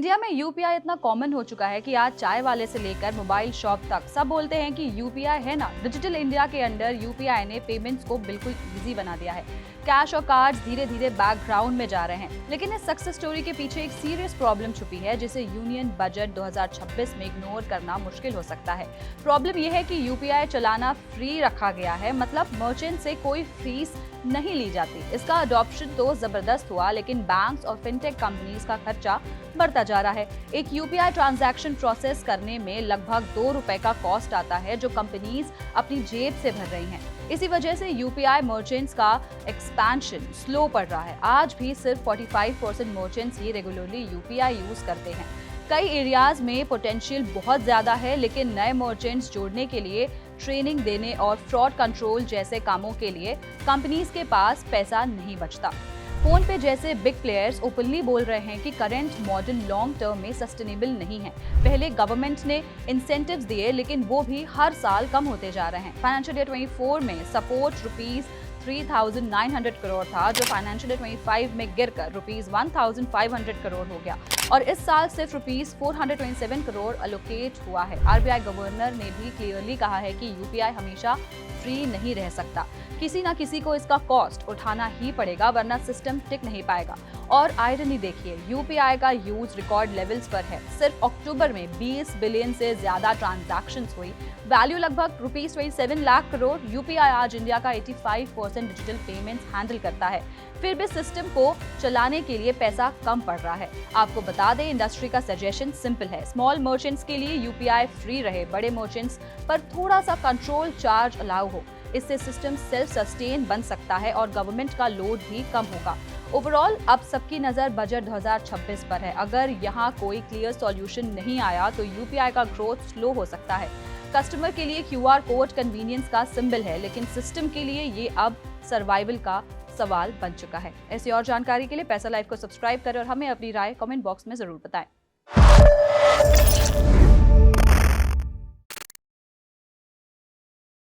India में UPI इतना common हो चुका है कि आज चाय वाले से लेकर मोबाइल शॉप तक सब बोलते हैं कि यूपीआई है ना। डिजिटल इंडिया के अंडर यूपीआई ने पेमेंट्स को बिल्कुल इजी बना दिया है। कैश और कार्ड्स धीरे धीरे बैकग्राउंड में जा रहे हैं, लेकिन इस सक्सेस स्टोरी के पीछे एक सीरियस प्रॉब्लम छुपी है जिसे यूनियन बजट 2026 में इग्नोर करना मुश्किल हो सकता है। प्रॉब्लम यह है कि यूपीआई चलाना फ्री रखा गया है, मतलब मर्चेंट से कोई फीस नहीं ली जाती। इसका अडॉप्शन तो जबरदस्त हुआ, लेकिन बैंक्स और फिनटेक कंपनीज का खर्चा बढ़ता जा रहा है। एक यूपीआई ट्रांजैक्शन प्रोसेस करने में लगभग ₹2 का कॉस्ट आता है, जो कंपनीज अपनी जेब से भर रही हैं। इसी वजह से यूपीआई मर्चेंट्स का एक्सपेंशन स्लो पड़ रहा है। आज भी सिर्फ 45% मर्चेंट्स ही रेगुलरली यूपीआई यूज करते हैं। कई एरियाज में पोटेंशियल बहुत ज्यादा है, लेकिन नए मर्चेंट्स जोड़ने के लिए ट्रेनिंग देने और फ्रॉड कंट्रोल जैसे कामों के लिए कंपनीज के पास पैसा नहीं बचता। फोन पे जैसे बिग प्लेयर्स ओपनली बोल रहे हैं कि करंट मॉडल लॉन्ग टर्म में सस्टेनेबल नहीं है। पहले गवर्नमेंट ने इंसेंटिव्स दिए, लेकिन वो भी हर साल कम होते जा रहे हैं। फाइनेंशियल ईयर 24 में सपोर्ट ₹3,900 करोड़ था, जो फाइनेंशियल ईयर 25 में गिरकर ₹1,500 करोड़ हो गया और इस साल सिर्फ ₹427 करोड़ एलोकेट हुआ है। आरबीआई गवर्नर ने भी क्लियरली कहा है कि यूपीआई हमेशा फ्री नहीं रह सकता। किसी ना किसी को इसका कॉस्ट उठाना ही पड़ेगा, वरना सिस्टम टिक नहीं पाएगा। और आयरनी देखिए, यूपीआई का यूज रिकॉर्ड लेवल्स पर है। सिर्फ अक्टूबर में 20 बिलियन से ज्यादा ट्रांजैक्शंस हुई, वैल्यू लगभग ₹27 लाख करोड़। यूपीआई आज इंडिया का 85% डिजिटल पेमेंट्स हैंडल करता है। फिर भी सिस्टम को चलाने के लिए पैसा कम पड़ रहा है। आपको बता दें, इंडस्ट्री का सजेशन सिंपल है, स्मॉल मर्चेंट्स के लिए यूपीआई फ्री रहे, बड़े मर्चेंट्स पर थोड़ा सा कंट्रोल चार्ज अलाउ हो। इससे सिस्टम सेल्फ सस्टेन बन सकता है और गवर्नमेंट का लोड भी कम होगा। ओवरऑल अब सबकी नजर बजट 2026 पर है। अगर यहाँ कोई क्लियर सॉल्यूशन नहीं आया तो यूपीआई का ग्रोथ स्लो हो सकता है। कस्टमर के लिए क्यूआर कोड कन्वीनियंस का सिंबल है, लेकिन सिस्टम के लिए ये अब सर्वाइवल का सवाल बन चुका है। ऐसी और जानकारी के लिए पैसा लाइव को सब्सक्राइब करें और हमें अपनी राय कमेंट बॉक्स में जरूर बताएं।